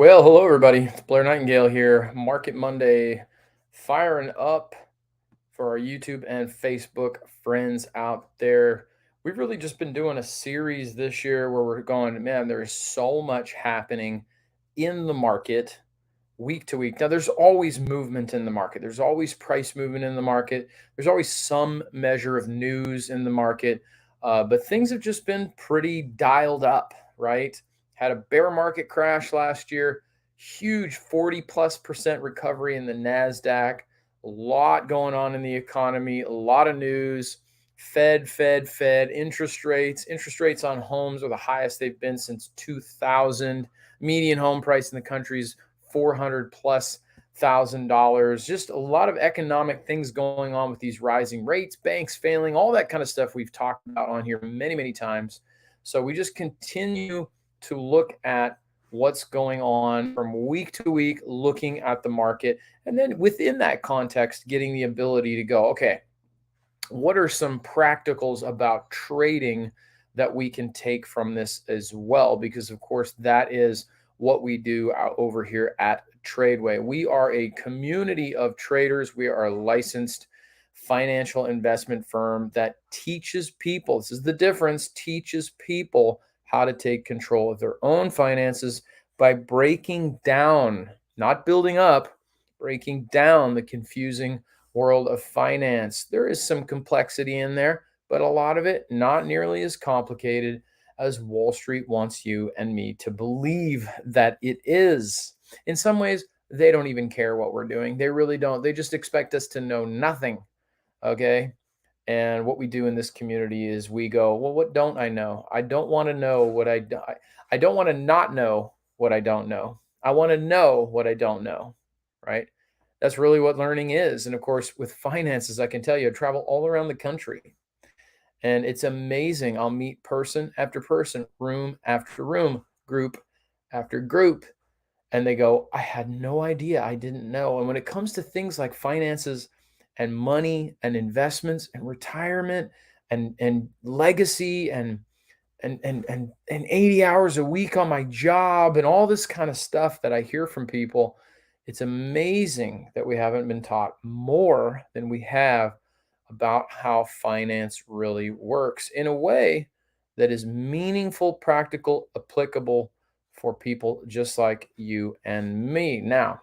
Well, hello everybody. It's Blair Nightingale here. Market Monday, firing up for our YouTube and Facebook friends out there. We've really just been doing a series this year where we're going, man, there is so much happening in the market week to week. Now, there's always movement in the market. There's always price movement in the market. There's always some measure of news in the market. But things have just been pretty dialed up, right? Had a bear market crash last year, huge 40+% recovery in the NASDAQ, a lot going on in the economy, a lot of news. Fed, interest rates on homes are the highest they've been since 2000. Median home price in the country is 400 plus $1,000. Just a lot of economic things going on with these rising rates, banks failing, all that kind of stuff we've talked about on here many times. So we just continue to look at what's going on from week to week, looking at the market. And then within that context, getting the ability to go, okay, what are some practicals about trading that we can take from this as well? Because, of course, that is what we do over here at Tradeway. We are a community of traders. We are a licensed financial investment firm that teaches people, this is the difference, teaches people how to take control of their own finances by breaking down, not building up, breaking down the confusing world of finance. There is some complexity in there, but a lot of it not nearly as complicated as Wall Street wants you and me to believe that it is. In some ways, they don't even care what we're doing. They really don't. They just expect us to know nothing. Okay. And what we do in this community is we go, well, what don't I know? I don't want to know what I don't want to not know what I don't know. I want to know what I don't know. Right. That's really what learning is. And of course, with finances, I can tell you, I travel all around the country and it's amazing. I'll meet person after person, room after room, group after group. And they go, I had no idea. I didn't know. And when it comes to things like finances and money and investments and retirement and legacy and 80 hours a week on my job and all this kind of stuff that I hear from people, it's amazing that we haven't been taught more than we have about how finance really works in a way that is meaningful, practical, applicable for people just like you and me. Now,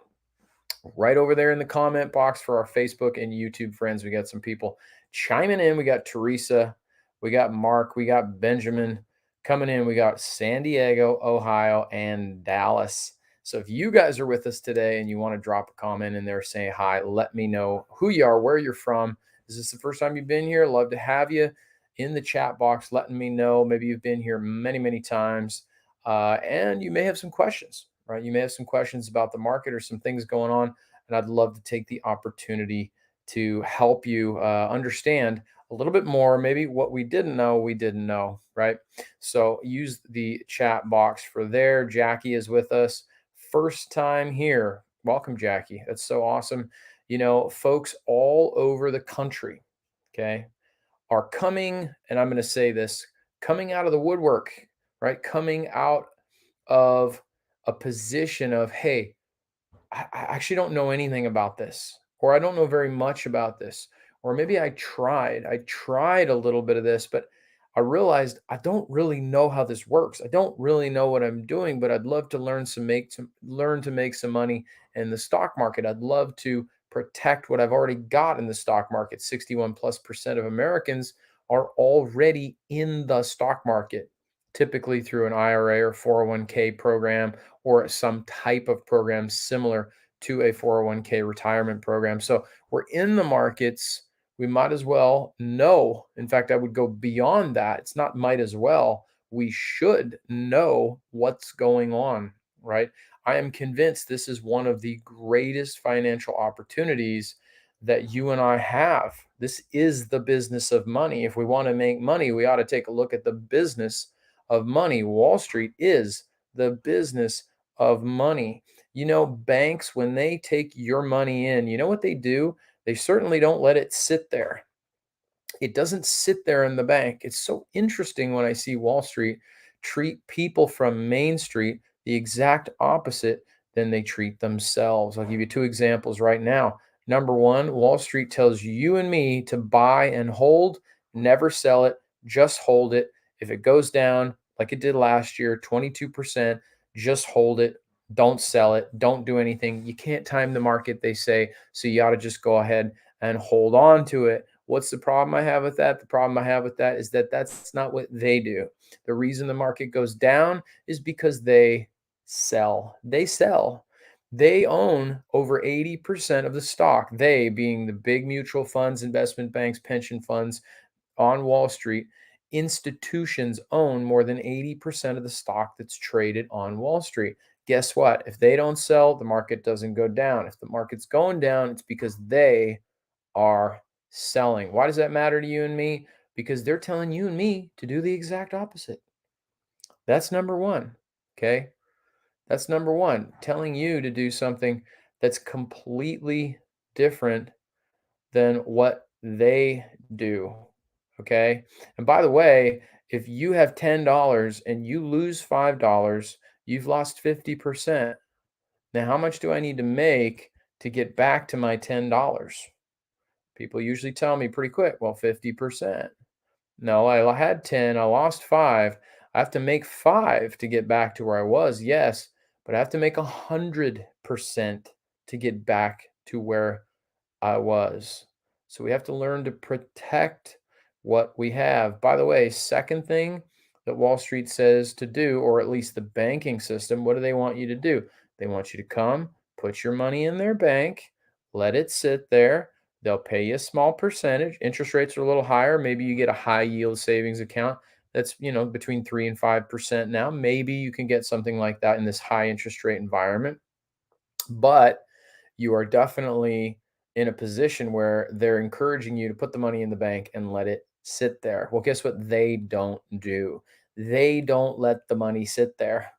right over there in the comment box for our Facebook and YouTube friends, we got some people chiming in. We got Teresa, we got Mark, we got Benjamin coming in. We got San Diego, Ohio, and Dallas. So if you guys are with us today and you want to drop a comment in there saying hi, let me know who you are, where you're from. Is this the first time you've been here? Love to have you in the chat box, letting me know. Maybe you've been here many times, and you may have some questions, right? You may have some questions about the market or some things going on, and I'd love to take the opportunity to help you understand a little bit more, maybe what we didn't know, right? So use the chat box for there. Jackie is with us. First time here. Welcome, Jackie. That's so awesome. You know, folks all over the country, okay, are coming, and I'm going to say this, coming out of the woodwork, right? Coming out of a position of, hey, I actually don't know anything about this, or I don't know very much about this, or maybe I tried a little bit of this, but I realized I don't really know how this works. I don't really know what I'm doing, but I'd love to learn to make some money in the stock market. I'd love to protect what I've already got in the stock market. 61+% of Americans are already in the stock market, typically through an IRA or 401k program or some type of program similar to a 401k retirement program. So we're in the markets. We might as well know. In fact, I would go beyond that. It's not might as well. We should know what's going on, right? I am convinced this is one of the greatest financial opportunities that you and I have. This is the business of money. If we want to make money, we ought to take a look at the business of money. Wall Street is the business of money. You know, banks, when they take your money in, you know what they do? They certainly don't let it sit there. It doesn't sit there in the bank. It's so interesting when I see Wall Street treat people from Main Street the exact opposite than they treat themselves. I'll give you two examples right now. Number one, Wall Street tells you and me to buy and hold, never sell it, just hold it. If it goes down like it did last year, 22%, just hold it. Don't sell it. Don't do anything. You can't time the market, they say. So you ought to just go ahead and hold on to it. What's the problem I have with that? The problem I have with that is that that's not what they do. The reason the market goes down is because they sell. They sell. They own over 80% of the stock. They being the big mutual funds, investment banks, pension funds on Wall Street. Institutions own more than 80% of the stock that's traded on Wall Street. Guess what? If they don't sell, the market doesn't go down. If the market's going down, it's because they are selling. Why does that matter to you and me? Because they're telling you and me to do the exact opposite. That's number one. Okay. That's number one. Telling you to do something that's completely different than what they do. Okay. And by the way, if you have $10 and you lose $5, you've lost 50%. Now, how much do I need to make to get back to my $10? People usually tell me pretty quick, well, 50%. No, I had 10, I lost 5. I have to make 5 to get back to where I was, yes, but I have to make 100% to get back to where I was. So we have to learn to protect what we have. By the way, second thing that Wall Street says to do, or at least the banking system, what do they want you to do? They want you to come, put your money in their bank, let it sit there. They'll pay you a small percentage. Interest rates are a little higher. Maybe you get a high yield savings account that's, between 3 and 5% now. Maybe you can get something like that in this high interest rate environment. But you are definitely in a position where they're encouraging you to put the money in the bank and let it sit there. Well, guess what they don't do? They don't let the money sit there.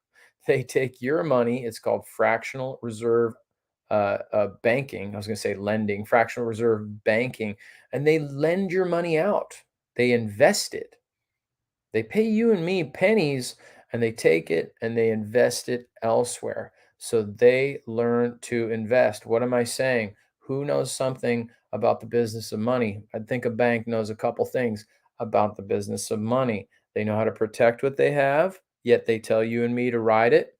They take your money. It's called fractional reserve banking. I was going to say lending, fractional reserve banking, and they lend your money out. They invest it. They pay you and me pennies and they take it and they invest it elsewhere. So they learn to invest. What am I saying? Who knows something about the business of money? I think a bank knows a couple things about the business of money. They know how to protect what they have, yet they tell you and me to ride it.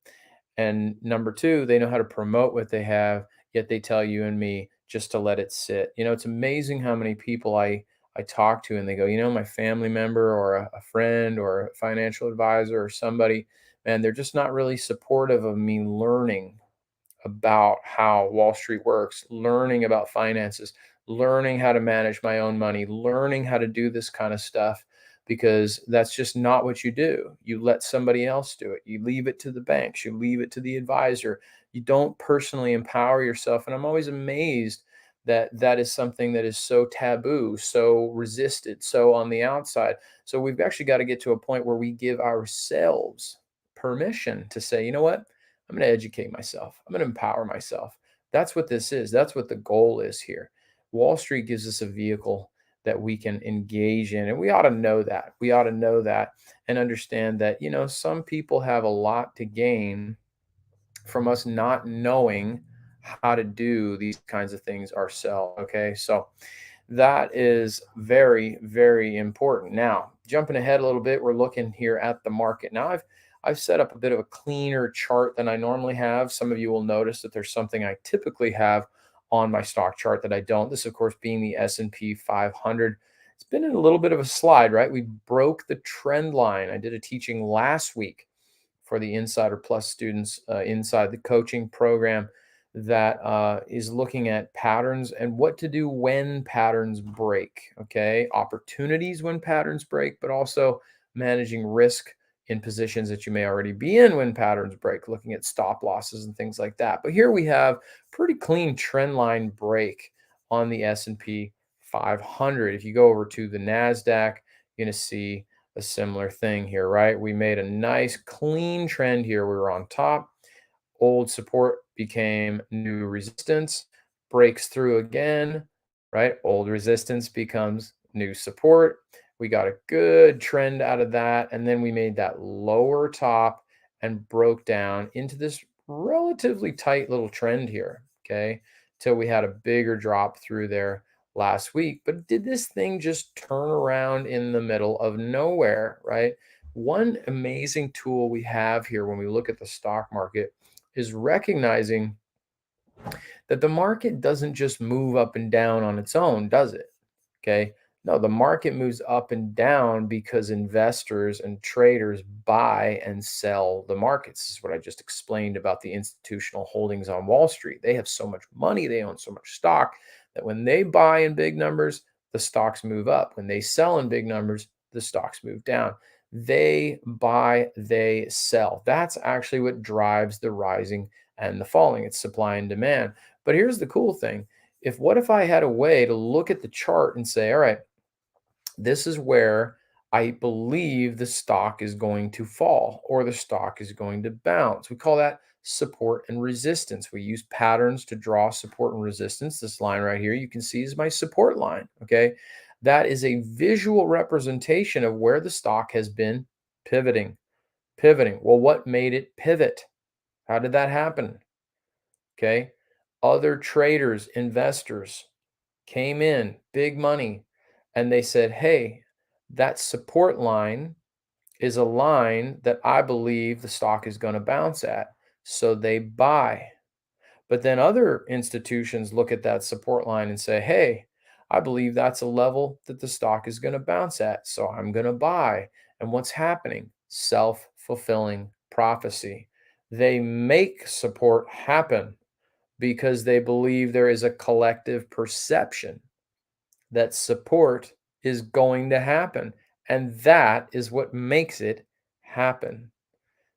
And number two, they know how to promote what they have, yet they tell you and me just to let it sit. It's amazing how many people I talk to and they go, my family member or a friend or a financial advisor or somebody, man, they're just not really supportive of me learning about how Wall Street works, learning about finances, learning how to manage my own money, learning how to do this kind of stuff, because that's just not what you do. You let somebody else do it. You leave it to the banks, you leave it to the advisor. You don't personally empower yourself. And I'm always amazed that that is something that is so taboo, so resisted, so on the outside. So we've actually got to get to a point where we give ourselves permission to say, you know what? I'm going to educate myself. I'm going to empower myself. That's what this is. That's what the goal is here. Wall Street gives us a vehicle that we can engage in. And we ought to know that. We ought to know that and understand that, some people have a lot to gain from us not knowing how to do these kinds of things ourselves. Okay. So that is very, very important. Now, jumping ahead a little bit, we're looking here at the market. Now, I've set up a bit of a cleaner chart than I normally have. Some of you will notice that there's something I typically have on my stock chart that I don't. This, of course, being the S&P 500. It's been in a little bit of a slide, right? We broke the trend line. I did a teaching last week for the Insider Plus students inside the coaching program that is looking at patterns and what to do when patterns break. Okay. Opportunities when patterns break, but also managing risk in positions that you may already be in when patterns break, looking at stop losses and things like that. But here we have pretty clean trend line break on the S&P 500. If you go over to the NASDAQ, you're going to see a similar thing here, right? We made a nice clean trend here. We were on top. Old support became new resistance, breaks through again, right? Old resistance becomes new support. We got a good trend out of that. And then we made that lower top and broke down into this relatively tight little trend here. Okay. Till we had a bigger drop through there last week. But did this thing just turn around in the middle of nowhere, right? One amazing tool we have here when we look at the stock market is recognizing that the market doesn't just move up and down on its own, does it? Okay. No, the market moves up and down because investors and traders buy and sell the markets. This is what I just explained about the institutional holdings on Wall Street. They have so much money, they own so much stock that when they buy in big numbers, the stocks move up. When they sell in big numbers, the stocks move down. They buy, they sell. That's actually what drives the rising and the falling. It's supply and demand. But here's the cool thing. What if I had a way to look at the chart and say, all right, this is where I believe the stock is going to fall or the stock is going to bounce. We call that support and resistance. We use patterns to draw support and resistance. This line right here, you can see is my support line. Okay. That is a visual representation of where the stock has been pivoting. Pivoting. Well, what made it pivot? How did that happen? Okay. Other traders, investors came in, big money, and they said, hey, that support line is a line that I believe the stock is going to bounce at. So they buy. But then other institutions look at that support line and say, hey, I believe that's a level that the stock is going to bounce at. So I'm going to buy. And what's happening? Self fulfilling prophecy. They make support happen because they believe there is a collective perception that support is going to happen. And that is what makes it happen.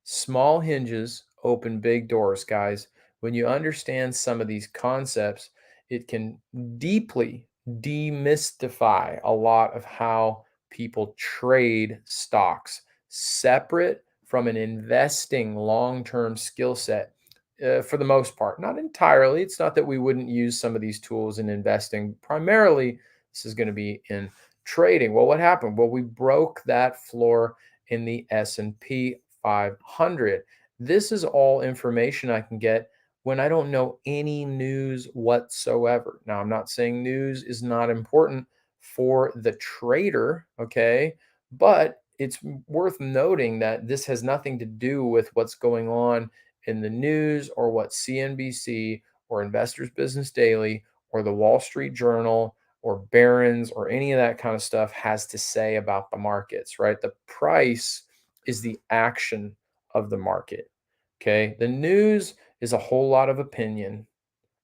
Small hinges open big doors, guys. When you understand some of these concepts, it can deeply demystify a lot of how people trade stocks, separate from an investing long term skill set. For the most part, not entirely. It's not that we wouldn't use some of these tools in investing. Primarily, this is going to be in trading. Well, what happened? Well, we broke that floor in the S&P 500. This is all information I can get when I don't know any news whatsoever. Now, I'm not saying news is not important for the trader, okay? But it's worth noting that this has nothing to do with what's going on in the news or what CNBC or Investors Business Daily or the Wall Street Journal or Barron's or any of that kind of stuff has to say about the markets, right? The price is the action of the market. Okay. The news is a whole lot of opinion.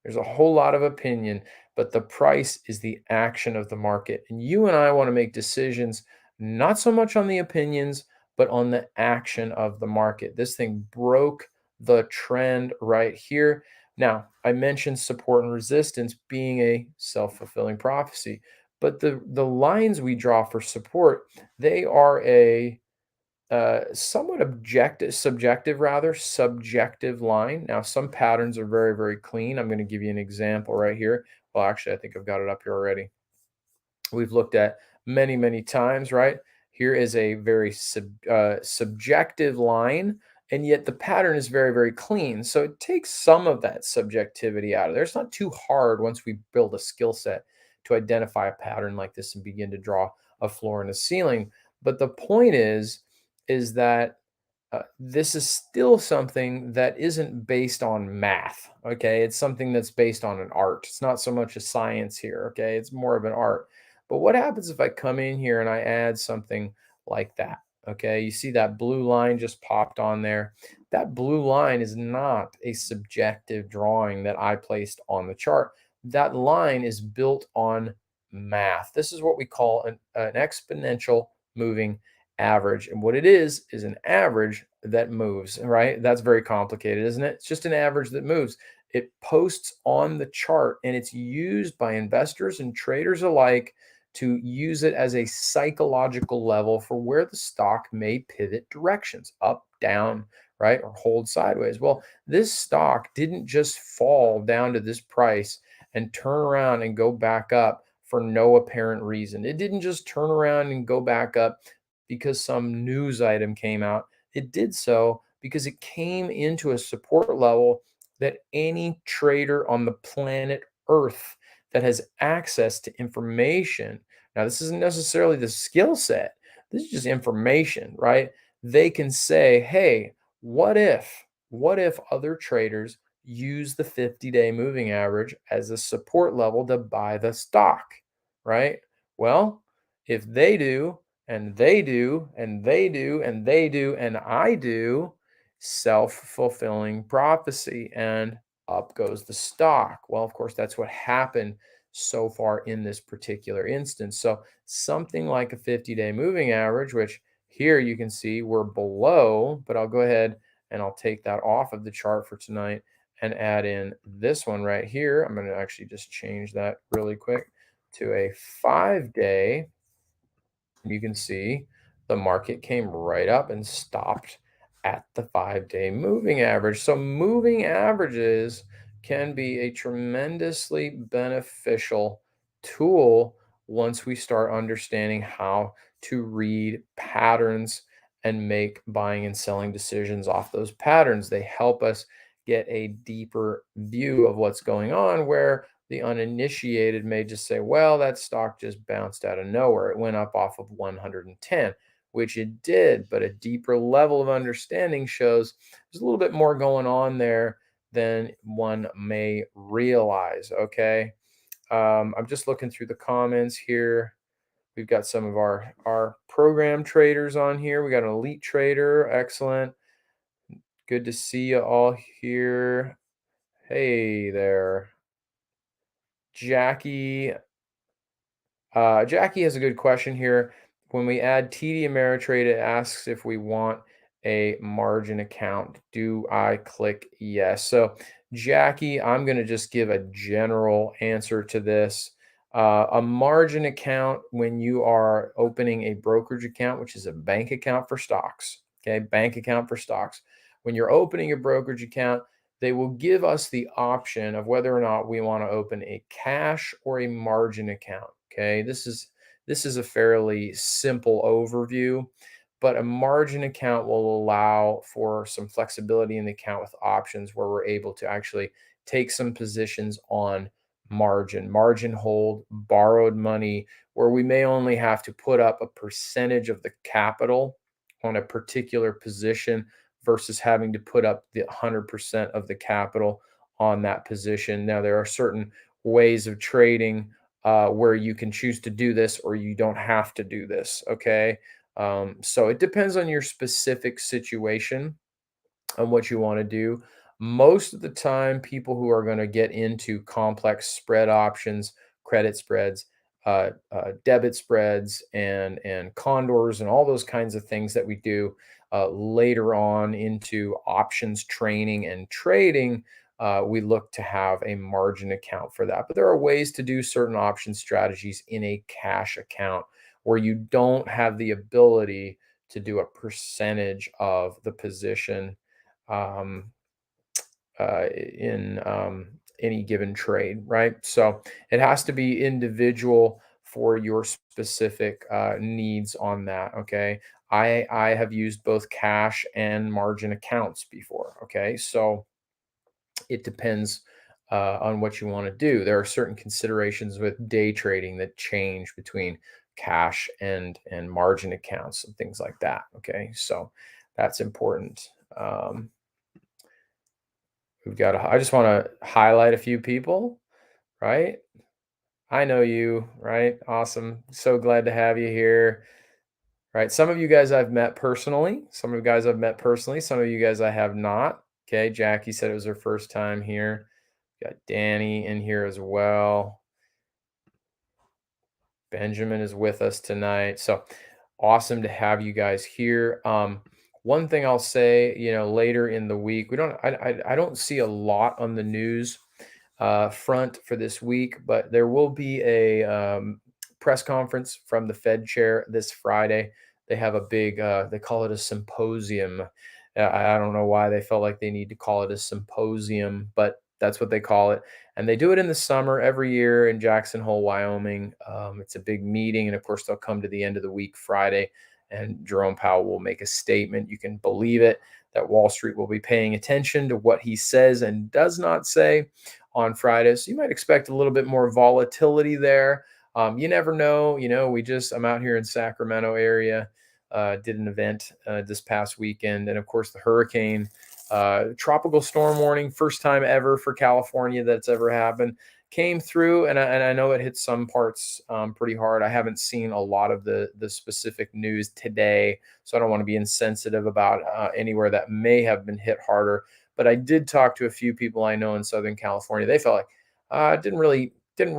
There's a whole lot of opinion, but the price is the action of the market. And you and I want to make decisions not so much on the opinions, but on the action of the market. This thing broke the trend right here. Now, I mentioned support and resistance being a self-fulfilling prophecy, but the lines we draw for support, they are a somewhat objective, subjective rather, subjective line. Now, some patterns are very, very clean. I'm going to give you an example right here. Well, actually, I think I've got it up here already. We've looked at many, many times, right? Here is a very subjective line, and yet the pattern is very, very clean. So it takes some of that subjectivity out of there. It's not too hard once we build a skill set to identify a pattern like this and begin to draw a floor and a ceiling. But the point is that this is still something that isn't based on math. Okay. It's something that's based on an art. It's not so much a science here. Okay. It's more of an art. But what happens if I come in here and I add something like that? Okay. You see that blue line just popped on there. That blue line is not a subjective drawing that I placed on the chart. That line is built on math. This is what we call an exponential moving average. And what it is an average that moves, right? That's very complicated, isn't it? It's just an average that moves. It posts on the chart and it's used by investors and traders alike to use it as a psychological level for where the stock may pivot directions, up, down, right? Or hold sideways. Well, this stock didn't just fall down to this price and turn around and go back up for no apparent reason. It didn't just turn around and go back up because some news item came out. It did so because it came into a support level that any trader on the planet Earth that has access to information. Now, this isn't necessarily the skill set, this is just information, right? They can say, hey, what if, other traders use the 50-day moving average as a support level to buy the stock, right? Well, if they do, and they do, and they do, and they do, and I do, self-fulfilling prophecy, and up goes the stock. Well, of course, that's what happened so far in this particular instance. So something like a 50-day moving average, which here you can see we're below, but I'll go ahead and I'll take that off of the chart for tonight and add in this one right here. I'm going to actually just change that really quick to a 5-day. You can see the market came right up and stopped at the 5-day moving average. So moving averages can be a tremendously beneficial tool once we start understanding how to read patterns and make buying and selling decisions off those patterns. They help us get a deeper view of what's going on, where the uninitiated may just say, well, that stock just bounced out of nowhere. It went up off of 110, which it did, but a deeper level of understanding shows there's a little bit more going on there than one may realize. Okay. I'm just looking through the comments here. We've got some of our program traders on here. We got an elite trader. Excellent. Good to see you all here. Hey there. Jackie. Jackie has a good question here. When we add TD Ameritrade, it asks if we want a margin account. Do I click yes? So, Jackie, I'm going to just give a general answer to this. A margin account, when you are opening a brokerage account, which is a bank account for stocks, okay, bank account for stocks. When you're opening a brokerage account, they will give us the option of whether or not we want to open a cash or a margin account. Okay, this is a fairly simple overview, but a margin account will allow for some flexibility in the account with options where we're able to actually take some positions on margin hold, borrowed money, where we may only have to put up a percentage of the capital on a particular position versus having to put up the 100% of the capital on that position. Now, there are certain ways of trading where you can choose to do this or you don't have to do this. Okay. So it depends on your specific situation on what you want to do. Most of the time, people who are going to get into complex spread options, credit spreads, debit spreads, and condors, and all those kinds of things that we do later on into options training and trading, we look to have a margin account for that. But there are ways to do certain option strategies in a cash account where you don't have the ability to do a percentage of the position um, in any given trade, right? So it has to be individual for your specific needs on that. Okay, I have used both cash and margin accounts before. Okay, so it depends on what you want to do. There are certain considerations with day trading that change between cash and margin accounts and things like that. Okay, so that's important. We've got. I just want to highlight a few people, right? I know you, right? Awesome. So glad to have you here. Right. Some of you guys I've met personally. Some of you guys I've met personally. Some of you guys I have not. Okay. Jackie said it was her first time here. Got Danny in here as well. Benjamin is with us tonight. So awesome to have you guys here. One thing I'll say, later in the week, I don't see a lot on the news front for this week, but there will be a press conference from the Fed chair this Friday. They have a big, they call it a symposium. I don't know why they felt like they need to call it a symposium, but that's what they call it. And they do it in the summer every year in Jackson Hole, Wyoming. It's a big meeting. And of course, they'll come to the end of the week, Friday, and Jerome Powell will make a statement. You can believe it. that Wall Street will be paying attention to what he says and does not say on Friday. So you might expect a little bit more volatility there. You never know. I'm out here in Sacramento area, did an event this past weekend, and of course the hurricane, tropical storm warning, first time ever for California that's ever happened, came through, and I know it hit some parts pretty hard. I haven't seen a lot of the specific news today, so I don't want to be insensitive about anywhere that may have been hit harder. But I did talk to a few people I know in Southern California. They felt like it didn't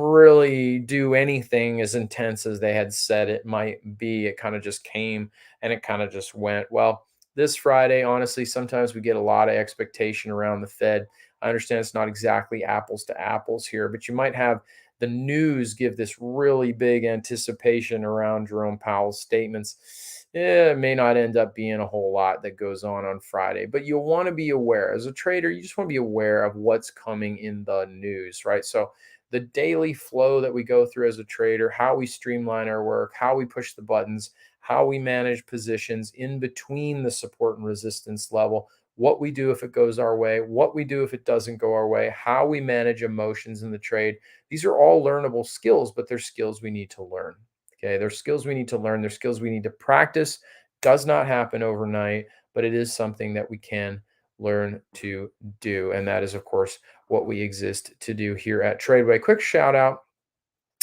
really do anything as intense as they had said it might be. It kind of just came and it kind of just went. Well, this Friday, honestly, sometimes we get a lot of expectation around the Fed. I understand it's not exactly apples to apples here, but you might have the news give this really big anticipation around Jerome Powell's statements. It may not end up being a whole lot that goes on Friday, but you'll want to be aware. As a trader, you just want to be aware of what's coming in the news, right? So the daily flow that we go through as a trader, how we streamline our work, how we push the buttons, how we manage positions in between the support and resistance level, what we do if it goes our way, what we do if it doesn't go our way, how we manage emotions in the trade. These are all learnable skills, but they're skills we need to learn. Okay. They're skills we need to learn. They're skills we need to practice. Does not happen overnight, but it is something that we can learn to do. And that is, of course, what we exist to do here at Tradeway. Quick shout out,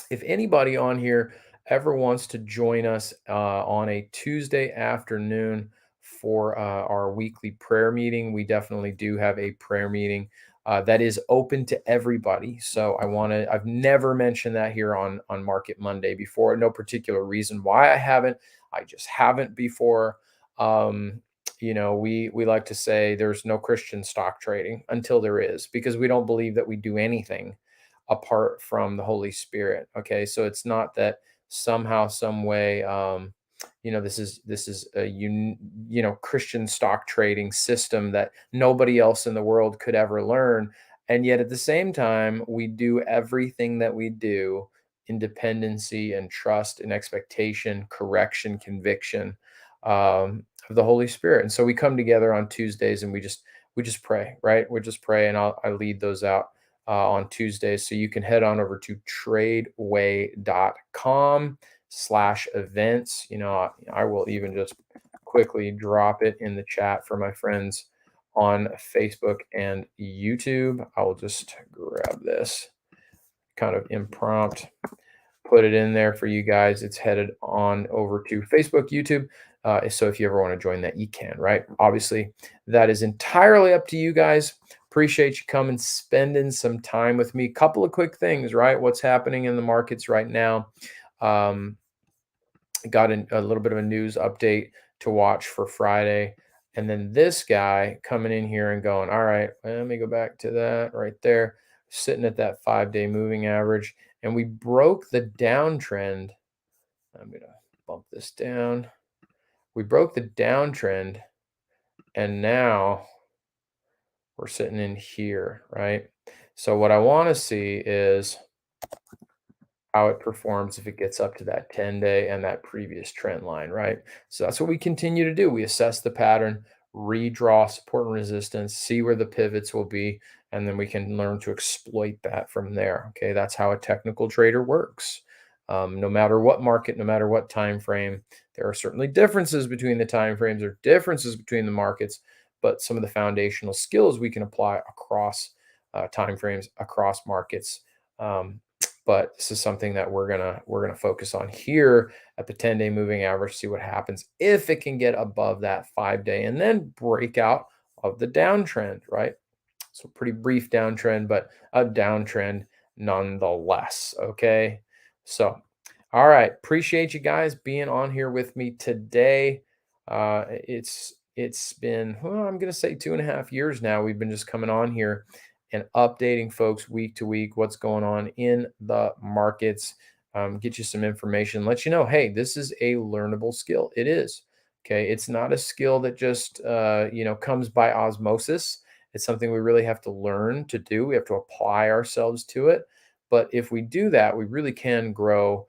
if anybody on here ever wants to join us on a Tuesday afternoon for our weekly prayer meeting, we definitely do have a prayer meeting that is open to everybody. So I've never mentioned that here on Market Monday before. No particular reason why I haven't. I just haven't before. Um, we like to say there's no Christian stock trading until there is, because we don't believe that we do anything apart from the Holy Spirit. Okay, so it's not that somehow, some way, this is a Christian stock trading system that nobody else in the world could ever learn, and yet at the same time, we do everything that we do in dependency and trust and expectation, correction, conviction of the Holy Spirit. And so we come together on Tuesdays and we just pray, right? We just pray, and I lead those out on Tuesdays. So you can head on over to tradeway.com/events. I will even just quickly drop it in the chat for my friends on Facebook and YouTube. I will just grab this kind of impromptu, put it in there for you guys. It's headed on over to Facebook, YouTube. So if you ever want to join that, you can, right? Obviously, that is entirely up to you guys. Appreciate you coming, spending some time with me. Couple of quick things, right? What's happening in the markets right now? Um, got a little bit of a news update to watch for Friday. And then this guy coming in here and going, all right, let me go back to that right there, sitting at that 5-day moving average. And we broke the downtrend. I'm going to bump this down. We broke the downtrend, and now we're sitting in here, right? So what I want to see is how it performs if it gets up to that 10-day and that previous trend line, right? So that's what we continue to do. We assess the pattern, redraw support and resistance, see where the pivots will be, and then we can learn to exploit that from there. Okay, that's how a technical trader works. No matter what market, no matter what time frame, there are certainly differences between the time frames or differences between the markets, but some of the foundational skills we can apply across time frames, across markets. But this is something that we're gonna focus on here at the 10-day moving average, see what happens if it can get above that 5-day and then break out of the downtrend, right? So pretty brief downtrend, but a downtrend nonetheless. Okay. So, all right. Appreciate you guys being on here with me today. It's been, well, I'm gonna say 2.5 years now. We've been just coming on here and updating folks week to week what's going on in the markets. Get you some information, let you know, hey, this is a learnable skill. It is. Okay. It's not a skill that just comes by osmosis. It's something we really have to learn to do. We have to apply ourselves to it. But if we do that, we really can grow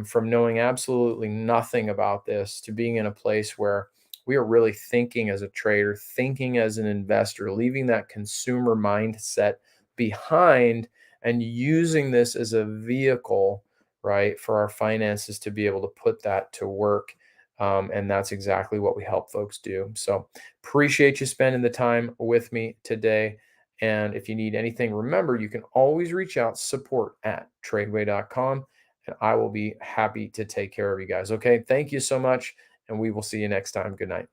from knowing absolutely nothing about this to being in a place where we are really thinking as a trader, thinking as an investor, leaving that consumer mindset behind and using this as a vehicle, right, for our finances to be able to put that to work. And that's exactly what we help folks do. So appreciate you spending the time with me today. And if you need anything, remember, you can always reach out, support@tradeway.com, and I will be happy to take care of you guys. Okay. Thank you so much. And we will see you next time. Good night.